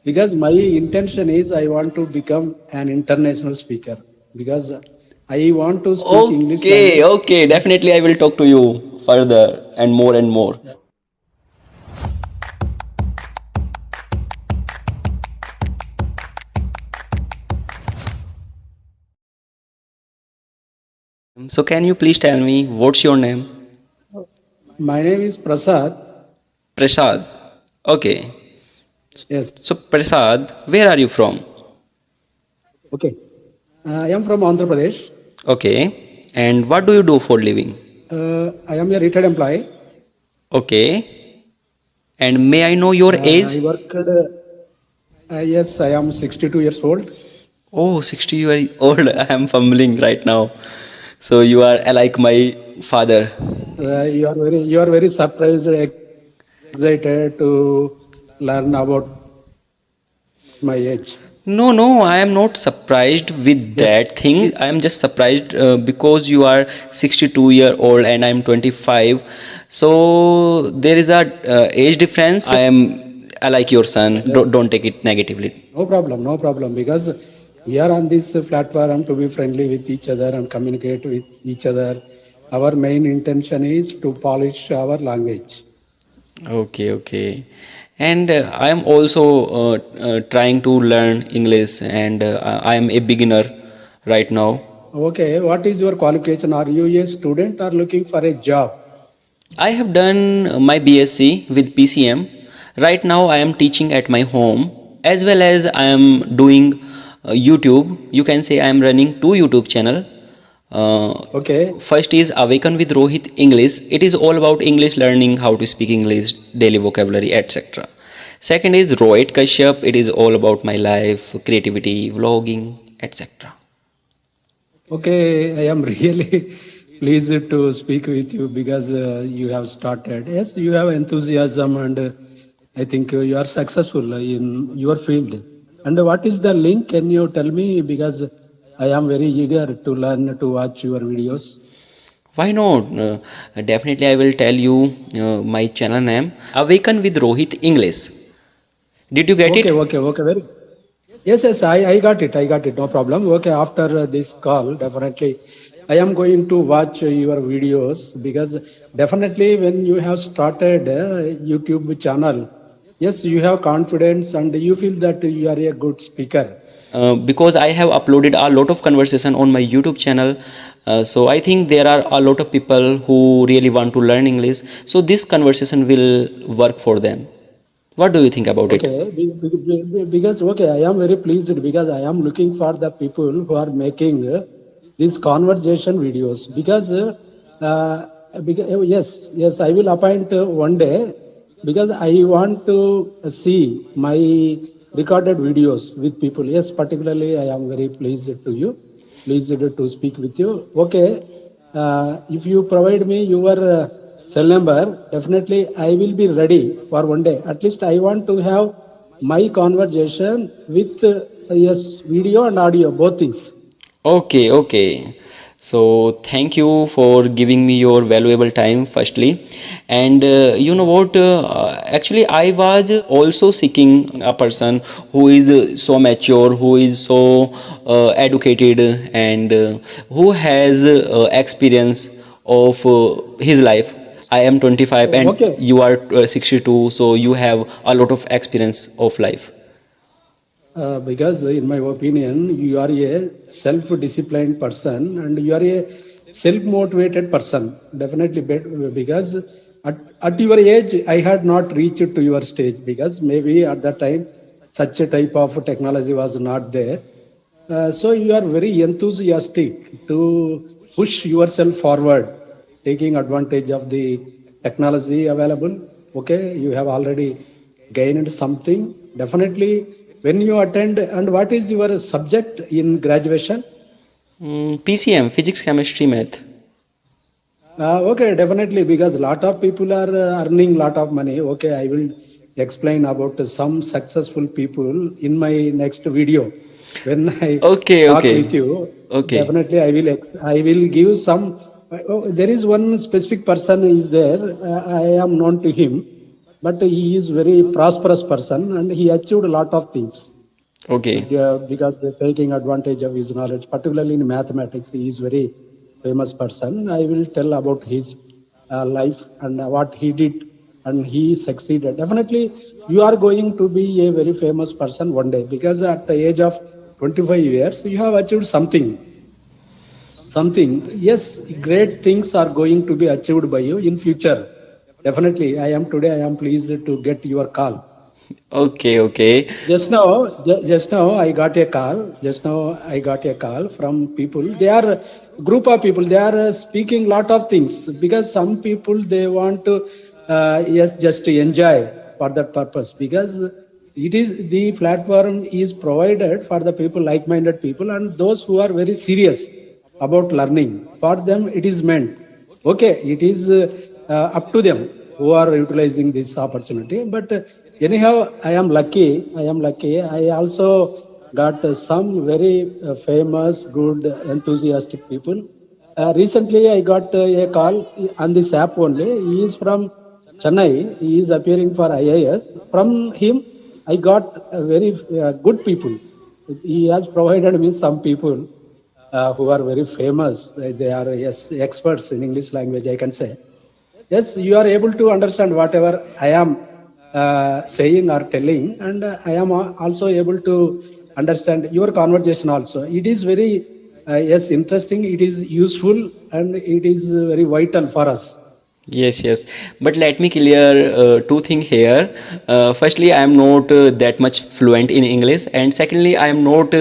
because my intention is I want to become an international speaker because I want to speak English Okay, language. okay, definitely I will talk to you further and more and more. So can you please tell me what's your name? My name is Prasad. Prasad. Okay. Yes. So Prasad, where are you from? Okay. I am from Andhra Pradesh. Okay. And what do you do for living? I am a retired employee. Okay. And may I know your age? I worked. Yes, I am 62 years old. Oh, 60 year old. I am fumbling right now. So you are like my father. You are very surprised, excited to learn about my age. No, no, I am not surprised with Yes. that thing. I am just surprised because you are 62-year-old and I am 25. So there is a age difference. I like your son. Yes. Don't take it negatively. No problem. No problem. Because we are on this platform to be friendly with each other and communicate with each other. Our main intention is to polish our language. Okay, okay. And I am also trying to learn English and I am a beginner right now. Okay. What is your qualification? Are you a student or looking for a job? I have done my BSc with PCM. Right now, I am teaching at my home as well as I am doing YouTube. You can say I am running two YouTube channel. Okay. First is Awaken with Rohit English. It is all about English learning, how to speak English, daily vocabulary, etc. Second is Rohit Kashyap. It is all about my life, creativity, vlogging, etc. Okay, I am really pleased to speak with you because you have started. Yes, you have enthusiasm, and I think you are successful in your field. And what is the link? Can you tell me? Because I am very eager to learn to watch your videos. Why not? Definitely, I will tell you my channel name Awaken with Rohit English. Did you get Okay, it? okay, okay. Very yes, yes, I got it. I got it. No problem. Okay, after this call, definitely I am going to watch your videos because definitely when you have started a YouTube channel, yes, you have confidence and you feel that you are a good speaker. Because I have uploaded a lot of conversation on my YouTube channel. So I think there are a lot of people who really want to learn English. So this conversation will work for them. What do you think about it? Okay, because okay, I am very pleased because I am looking for the people who are making these conversation videos because yes, yes, I will appoint one day because I want to see my recorded videos with people. Yes, particularly I am very pleased to you, pleased to speak with you. Okay, if you provide me your cell number, definitely I will be ready for one day. At least I want to have my conversation with yes, video and audio, both things. Okay, okay. So thank you for giving me your valuable time, firstly. And you know what? Actually, I was also seeking a person who is so mature, who is so educated, and who has experience of his life. I am 25 and Okay, you are 62, so you have a lot of experience of life. because in my opinion, you are a self-disciplined person and you are a self-motivated person. Definitely, because at your age, I had not reached to your stage because maybe at that time, such a type of technology was not there. So you are very enthusiastic to push yourself forward, taking advantage of the technology available. Okay, you have already gained something. Definitely, when you attend, and what is your subject in graduation? PCM, physics, chemistry, math. Okay, definitely, because a lot of people are earning lot of money. Okay, I will explain about some successful people in my next video. When I Okay, talk with okay, you, okay. definitely I will give some. Oh, there is one specific person is there. I am known to him, but he is very prosperous person and he achieved a lot of things. Okay. Because taking advantage of his knowledge, particularly in mathematics, he is very famous person. I will tell about his life and what he did, and he succeeded. Definitely, you are going to be a very famous person one day because at the age of 25 years, you have achieved something. Something. Yes, great things are going to be achieved by you in future. Definitely, I am today. I am pleased to get your call. Okay, okay. Just now, I got a call. Just now, I got a call from people. They are a group of people. They are speaking lot of things because some people they want to, yes, just to enjoy for that purpose because it is the platform is provided for the people, like-minded people, and those who are very serious about learning. For them, it is meant. Okay, it is up to them who are utilizing this opportunity. But anyhow, I am lucky. I am lucky. I also got some very famous, good, enthusiastic people. Recently, I got a call on this app only. He is from Chennai. He is appearing for IAS. From him, I got very good people. He has provided me some people who are very famous. They are, yes, experts in English language, I can say. Yes, you are able to understand whatever I am saying or telling, and I am also able to understand your conversation also. It is very, yes, interesting, it is useful, and it is very vital for us. Yes, yes. But let me clear two things here. Firstly, I am not that much fluent in English, and secondly, I am not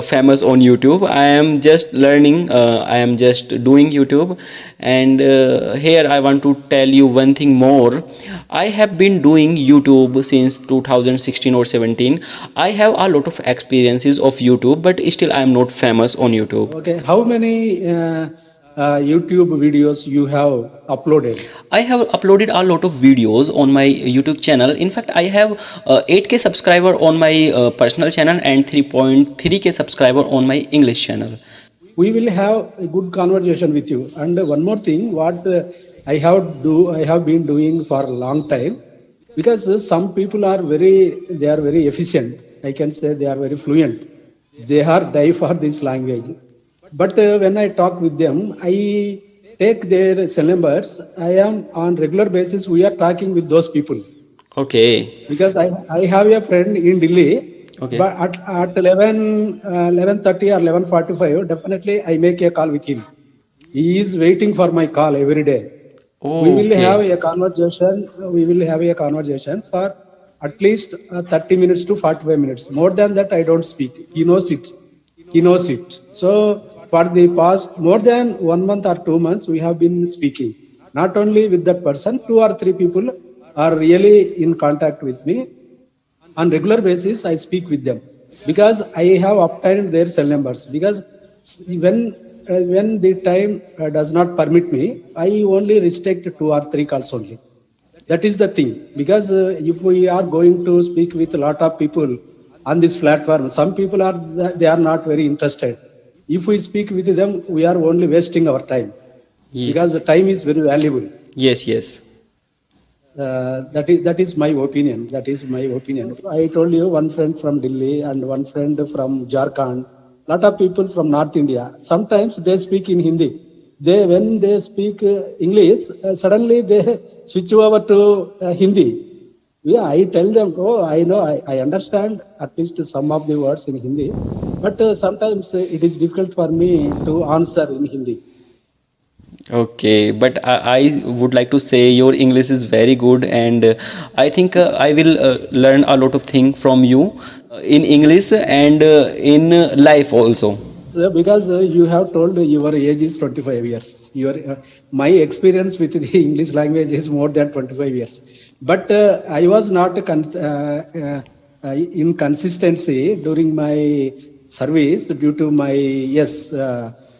famous on YouTube. I am just learning. I am just doing YouTube, and here I want to tell you one thing more. I have been doing YouTube since 2016 or 17. I have a lot of experiences of YouTube, but still I am not famous on YouTube. Okay, how many YouTube videos you have uploaded? I have uploaded a lot of videos on my YouTube channel. In fact, I have 8K subscriber on my personal channel and 3.3K subscriber on my English channel. We will have a good conversation with you. And one more thing, what I have been doing for a long time, because some people are they are very efficient. I can say they are very fluent. They are die for this language. But when I talk with them, I take their cell numbers. I am on regular basis. We are talking with those people Okay. because I have a friend in Delhi, Okay. but at 11:30 or 11:45, definitely I make a call with him. He is waiting for my call every day. We will have Okay. a conversation. We will have a conversation for at least 30 minutes to 45 minutes. More than that, I don't speak. He knows it. He knows it. So for the past more than 1 month or 2 months, we have been speaking. Not only with that person, two or three people are really in contact with me on regular basis. I speak with them because I have obtained their cell numbers. Because when the time does not permit me, I only restrict two or three calls only. That is the thing. Because if we are going to speak with a lot of people on this platform, some people are they are not very interested. If we speak with them, we are only wasting our time Ye- because the time is very valuable. Yes, yes. That is my opinion. That is my opinion. I told you one friend from Delhi and one friend from Jharkhand. Lot of people from North India. Sometimes they speak in Hindi. They when they speak English, suddenly they switch over to Hindi. Yeah, I tell them, oh, I know, I understand at least some of the words in Hindi, but sometimes it is difficult for me to answer in Hindi. Okay, but I would like to say your English is very good, and I think I will learn a lot of things from you in English and in life also. So, because you have told your age is 25 years. My experience with the English language is more than 25 years. But I was not in consistency during my service due to my, yes,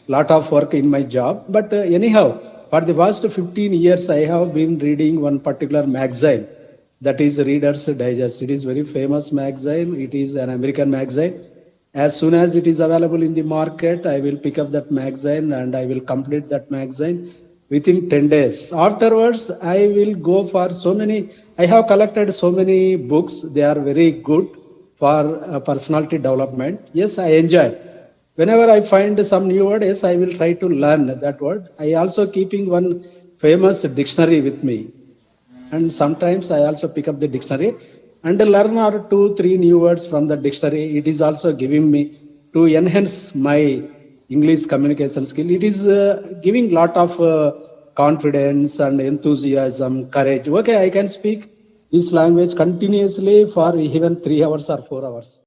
lot of work in my job. But anyhow, for the past 15 years, I have been reading one particular magazine, that is Reader's Digest. It is very famous magazine. It is an American magazine. As soon as it is available in the market, I will pick up that magazine and I will complete that magazine within 10 days. Afterwards, I will go for so many, I have collected so many books. They are very good for personality development. Yes, I enjoy. Whenever I find some new word, yes, I will try to learn that word. I also keeping one famous dictionary with me, and sometimes I also pick up the dictionary and learn or two three new words from the dictionary. It is also giving me to enhance my English communication skill. It is giving lot of confidence and enthusiasm, courage. Okay, I can speak this language continuously for even 3 hours or 4 hours.